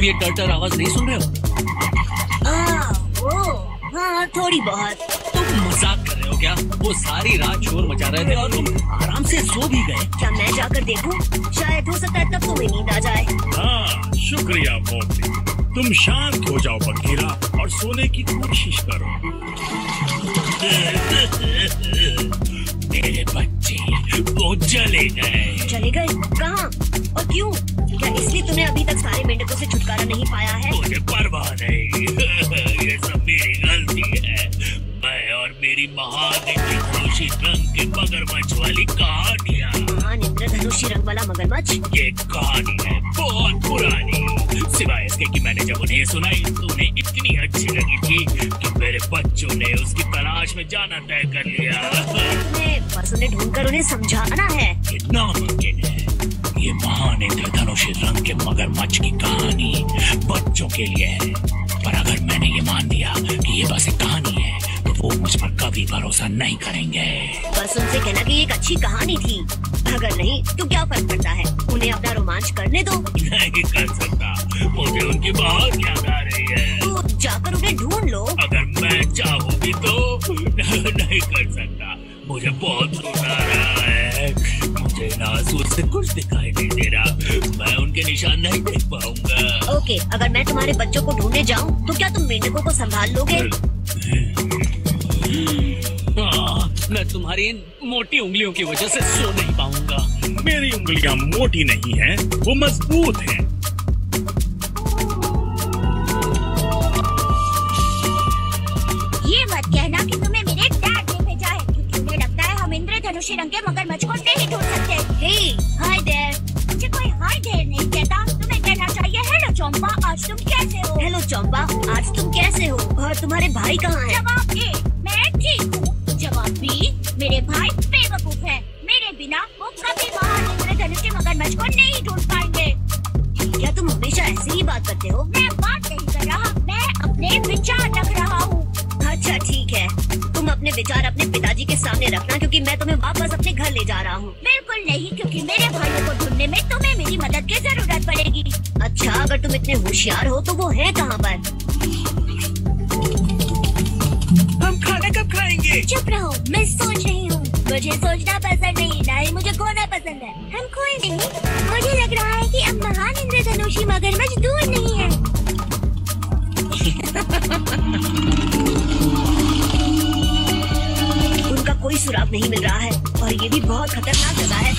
ये टर्टर आवाज नहीं सुन रहे हो? हाँ, थोड़ी बहुत। तुम मजाक कर रहे हो क्या? वो सारी रात शोर मचा रहे थे और तुम आराम से सो भी गए। क्या मैं जाकर देखूं? शायद हो सकता है तब तुम्हें नींद आ जाए। हाँ, शुक्रिया मोती। तुम शांत हो जाओ बघीरा और सोने की कोशिश करो। मेरे बच्चे वो चले गए। चले गए? कहाँ और क्यों? क्या इसलिए तुमने अभी तक सारे मेंढकों से छुटकारा नहीं पाया है? मुझे परवाह नहीं। ये सब मेरी गलती है। मैं और मेरी महान इंद्रधनुषी रंग के मगरमच्छ वाली कहानियाँ। महान इंद्रधनुषी रंग वाला मगरमच्छ? ये कहानी है बहुत पुरानी। सिवाय इसके कि मैंने जब उन्हें सुनाई तो उन्हें इतनी अच्छी लगी थी कि मेरे बच्चों ने उसकी तलाश में जाना तय कर लिया। तुम्हें बस उन्हें ढूंढकर उन्हें समझाना है। कितना मुमकिन है। ये महान इंद्रधनुषी रंग के मगरमच्छ की कहानी बच्चों के लिए है, पर अगर मैंने ये मान लिया कि ये बस एक कहानी है तो वो मुझ पर कभी भरोसा नहीं करेंगे। बस उनसे कहना कि ये एक अच्छी कहानी थी। अगर नहीं तो क्या फर्क पड़ता है? उन्हें अपना रोमांच करने दो। नहीं कर सकता, मुझे उनकी बहुत याद आ रही है। तो जाकर उन्हें ढूंढ लो। अगर मैं चाहूँ भी तो नहीं कर सकता। मुझे बहुत रोना आ रहा है। मुझे इन आंसू से कुछ दिखाई नहीं दे रहा। मैं उनके निशान नहीं देख पाऊंगा। ओके, अगर मैं तुम्हारे बच्चों को ढूंढने जाऊँ तो क्या तुम मेंढकों को संभाल लोगे? मैं तुम्हारी इन मोटी उंगलियों की वजह से सो नहीं पाऊंगा। मेरी उंगलियां मोटी नहीं हैं, वो मजबूत हैं। ये मत कहना कि तुम्हें मेरे डैड ने भेजा है, क्योंकि उन्हें लगता है हम इंद्रधनुषी रंग के मगरमच्छ को नहीं ढूंढ सकते। हे, हाय देयर। मुझे कोई हाय देयर नहीं कहता, तुम्हें कहना चाहिए हेलो चंपा, आज तुम कैसे हो? हेलो चंपा, आज तुम कैसे हो? और तुम्हारे भाई कहाँ हैं? जवाब ए, मैं ठीक हूँ। जवाब बी, मेरे भाई बेवकूफ है। मेरे बिना वो कभी महान इंद्रधनुषी मगरमच्छ को नहीं ढूंढ पाएंगे। क्या तुम हमेशा ऐसे ही बात करते हो? मैं बात नहीं कर रहा, मैं अपने विचार रख रहा हूँ। अच्छा ठीक है, तुम अपने विचार अपने पिताजी के सामने रखना, क्योंकि मैं तुम्हें वापस अपने घर ले जा रहा हूँ। बिल्कुल नहीं, क्योंकि मेरे भाइयों को ढूंढने में तुम्हें मेरी मदद की जरूरत पड़ेगी। अच्छा, अगर तुम इतने होशियार हो तो वो है कहाँ पर? हम खाना कब खाएंगे? चुप रहो, मैं सोच रही हूँ। मुझे सोचना पसंद नहीं, ना ही मुझे खोना पसंद है। हम खोए नहीं। मुझे लग रहा है कि अब महान इंद्रधनुषी मगरमच्छ दूर नहीं है। उनका कोई सुराग नहीं मिल रहा है और ये भी बहुत खतरनाक जगह है।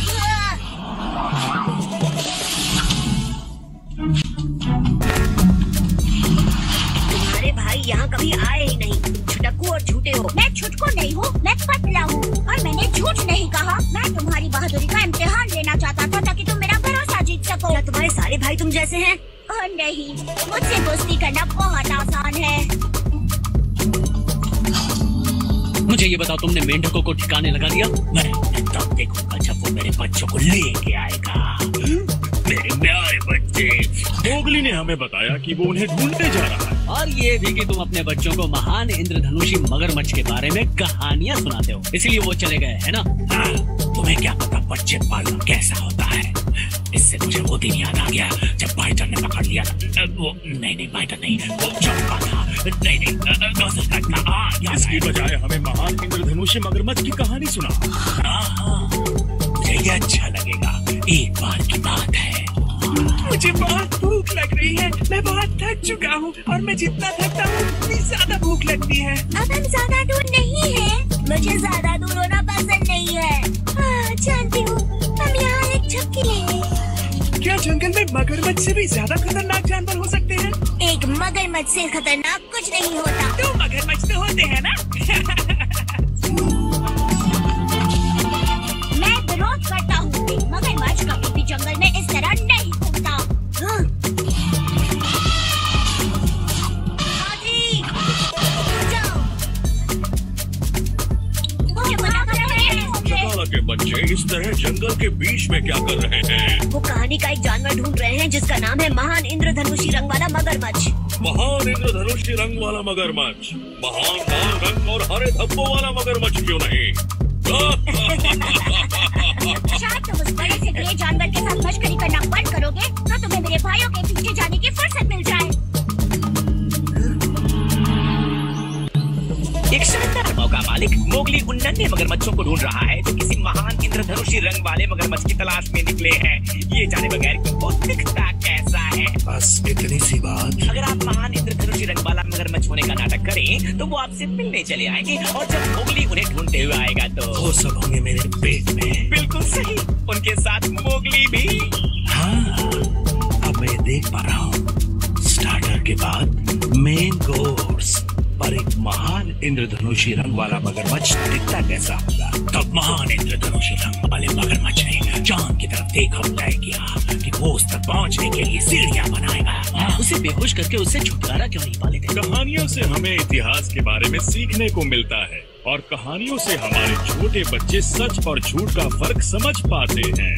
तुम्हारे भाई यहाँ कभी आए ही नहीं। छुटक्कू और झूठे हो। मैं छुटकू नहीं हूँ, मैं पतला हूँ और मैंने झूठ नहीं कहा। मैं तुम्हारी बहादुरी का इम्तिहान लेना चाहता था ताकि तुम मेरा भरोसा जीत सको। क्या तुम्हारे सारे भाई तुम जैसे हैं? नहीं, मुझसे दोस्ती करना बहुत आसान है। मुझे ये बताओ, तुमने मेंढकों को ठिकाने लगा दिया? मैं तब देखूंगा जब वो मेरे बच्चों को लेके आएगा। मेरे प्यारे बच्चे। मोगली ने हमें बताया कि वो उन्हें ढूंढने जा रहा है। और ये भी कि तुम अपने बच्चों को महान इंद्रधनुषी मगरमच्छ के बारे में कहानियाँ सुनाते हो, इसलिए वो चले गए, है ना? हाँ, तुम्हें क्या पता बच्चे पालना कैसा होता है। इससे मुझे वो दिन याद आ गया जब बाइटन ने पकड़ लिया था। वो नहीं बाइटन नहीं, वो चंपा था। नहीं था। इसकी बजाय हमें महान इंद्रधनुषी मगरमच्छ की कहानी सुना। हाँ, मुझे ये अच्छा लगेगा। एक बार की बात है। मुझे बहुत भूख लग रही है। मैं बहुत थक चुका हूँ और मैं जितना थकता हूँ उतनी ज्यादा भूख लगती है। अब हम ज्यादा दूर नहीं है। मुझे ज्यादा दूर होना पसंद नहीं है। जानती हूँ, हम यहाँ एक झपकी लेंगे। क्या जंगल में मगरमच्छ से भी ज्यादा खतरनाक जानवर हो सकते हैं? एक मगरमच्छ से खतरनाक कुछ नहीं होता। तो मगरमच्छ तो होते हैं ना? मैं विरोध करता हूँ। मगरमच्छ कभी भी जंगल में इस तरह नहीं घूमता। के बच्चे इस तरह जंगल के बीच में क्या कर रहे हैं? वो कहानी का एक जानवर ढूंढ रहे हैं जिसका नाम है महान इंद्रधनुषी रंग वाला मगरमच्छ। महान इंद्रधनुषी रंग वाला मगरमच्छ, महान लाल रंग और हरे धब्बों वाला मगरमच्छ क्यों नहीं? शायद तुम उस बड़े से ग्रे जानवर के साथ मशकरी करना बंद करोगे तो तुम्हें तुम्हें मेरे भाइयों के पीछे जाने की फुर्सत मिल जाए। एक शानदार मौका मालिक। मोगली उन नन्हे मगरमच्छों को ढूंढ रहा है जो किसी महान इंद्रधनुषी रंग वाले मगरमच्छ की तलाश में निकले हैं। ये जाने बगैर कि वो दिखता कैसा है। बस इतनी सी बात। अगर आप महान इंद्रधनुषी रंग वाला मगरमच्छ होने का नाटक करें तो वो आपसे मिलने चले आएंगे और जब मोगली उन्हें ढूंढते हुए आएगा तो वो सब होंगे मेरे पेट में। बिल्कुल सही, उनके साथ मोगली भी। हाँ, अब मैं देख पा रहा हूँ। स्टार्टर के बाद मेन कोर्स पर एक महान इंद्रधनुषी रंग वाला मगरमच्छ दिखता कैसा होगा। तब महान इंद्रधनुषी रंग वाले मगरमच्छ ने चांद की तरफ देखा तय किया कि वो उस तक पहुंचने के लिए सीढ़ियां बनाएगा। उसे बेहोश करके उससे छुटकारा क्यों नहीं पा लेते? कहानियों से हमें इतिहास के बारे में सीखने को मिलता है और कहानियों से हमारे छोटे बच्चे सच और झूठ का फर्क समझ पाते हैं।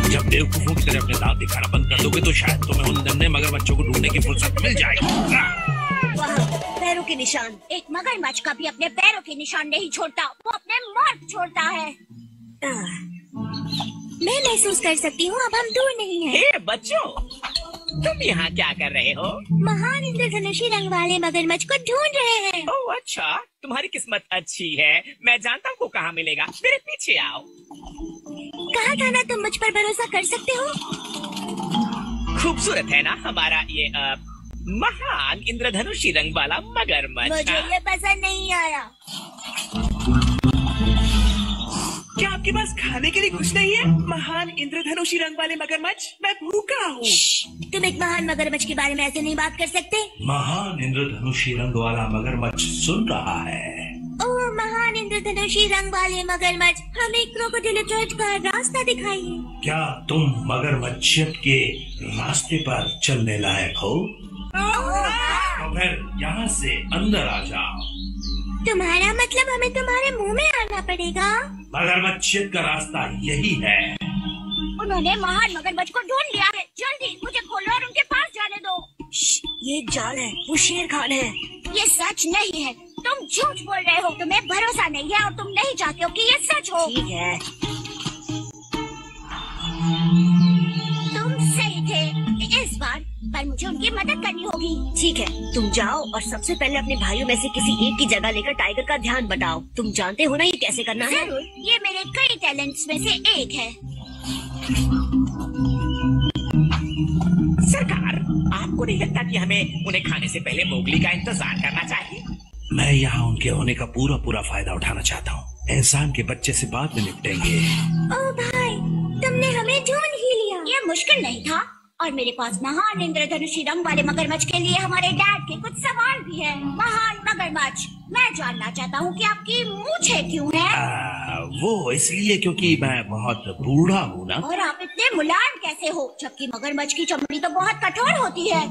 जब बेवकूफों की तरह अपने दांत दिखाना बंद कर दोगे तो शायद तुम्हें उन नन्हे मगरमच्छों को ढूंढने की फुर्सत मिल जाएगी। वाह, पैरों के निशान। एक मगरमच्छ कभी अपने पैरों के निशान नहीं छोड़ता, वो अपने मार्क छोड़ता है। मैं महसूस कर सकती हूँ अब हम दूर नहीं हैं। हे बच्चों, तुम यहाँ क्या कर रहे हो? महान इंद्रधनुषी रंग वाले मगरमच्छ को ढूंढ रहे हैं। ओह अच्छा, तुम्हारी किस्मत अच्छी है। मैं जानता हूँ वो कहाँ मिलेगा। मेरे पीछे आओ। कहा था ना तुम मुझ पर भरोसा कर सकते हो। खूबसूरत है ना हमारा ये महान इंद्रधनुषी रंग वाला मगरमच्छ। मुझे ये पसंद नहीं आया। क्या आपके पास खाने के लिए कुछ नहीं है? महान इंद्रधनुषी रंग वाले मगरमच्छ, मैं भूखा हूँ। तुम एक महान मगरमच्छ के बारे में ऐसे नहीं बात कर सकते। महान इंद्रधनुषी रंग वाला मगरमच्छ सुन रहा है। ओह महान इंद्रधनुषी रंग वाले मगरमच्छ, हमें क्रोकोडाइल का रास्ता दिखाइए। क्या तुम मगरमच्छियत के रास्ते पर चलने लायक हो? तो फिर यहाँ से अंदर आ जाओ। तुम्हारा मतलब हमें तुम्हारे मुंह में आना पड़ेगा? मगरमच्छियत का रास्ता यही है। उन्होंने महान मगरमच्छ को ढूंढ लिया है। जल्दी मुझे खोलो और उनके पास जाने दो। ये एक जाल है, वो शेर खान है। ये सच नहीं है, तुम झूठ बोल रहे हो। तुम्हें भरोसा नहीं है और तुम नहीं चाहते हो कि ये सच हो। ठीक है, तुम सही थे इस बार, पर मुझे उनकी मदद करनी होगी। ठीक है, तुम जाओ और सबसे पहले अपने भाइयों में से किसी एक की जगह लेकर टाइगर का ध्यान बटाओ। तुम जानते हो ना ये कैसे करना है? जरूर, ये मेरे कई टैलेंट्स में से एक है। सरकार, आपको नहीं लगता कि हमें उन्हें खाने से पहले मोगली का इंतजार करना चाहिए? मैं यहाँ उनके होने का पूरा फायदा उठाना चाहता हूँ। इंसान के बच्चे से बाद में निपटेंगे। ओ भाई, तुमने हमें ढूंढ ही लिया। ये मुश्किल नहीं था और मेरे पास महान इंद्रधनुषी रंग वाले मगरमच्छ के लिए हमारे डैड के कुछ सवाल भी हैं। महान मगरमच्छ, मैं जानना चाहता हूँ कि आपकी मूंछें क्यों हैं? वो इसलिए क्योंकि मैं बहुत बूढ़ा हूँ ना। और आप इतने मुलायम कैसे हो, जबकि मगरमच्छ की चमड़ी तो बहुत कठोर होती है।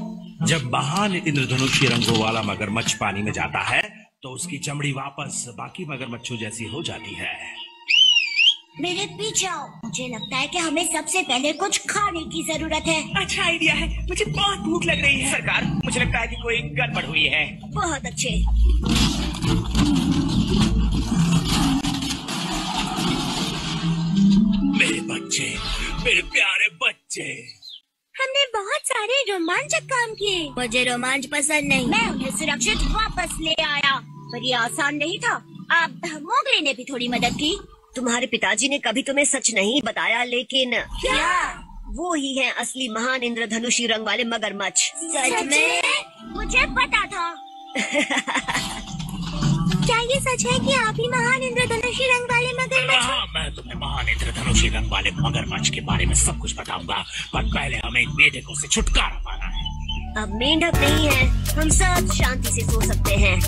जब महान इंद्रधनुषी रंगों वाला मगरमच्छ पानी में जाता है तो उसकी चमड़ी वापस बाकी मगरमच्छों जैसी हो जाती है। मेरे पीछे आओ। मुझे लगता है कि हमें सबसे पहले कुछ खाने की जरूरत है। अच्छा आइडिया है, मुझे बहुत भूख लग रही है। सरकार, मुझे लगता है कि कोई गड़बड़ हुई है। बहुत अच्छे। मेरे बच्चे, मेरे प्यारे बच्चे। हमने बहुत सारे रोमांचक काम किए। मुझे रोमांच पसंद नहीं। मैं उन्हें सुरक्षित वापस ले आया, पर ये आसान नहीं था। अब मोगली ने भी थोड़ी मदद की। तुम्हारे पिताजी ने कभी तुम्हें सच नहीं बताया, लेकिन क्या? वो ही है असली महान इंद्रधनुषी रंग वाले मगरमच्छ। सच में? मुझे पता था। क्या ये सच है कि आप ही महान इंद्रधनुषी रंग वाले मगरमच्छ? हाँ, मैं तुम्हें महान इंद्रधनुषी रंग वाले मगरमच्छ के बारे में सब कुछ बताऊंगा, पर पहले हमें मेढकों से छुटकारा पाना है। अब मेंढक नहीं है, हम सब शांति से सो सकते हैं।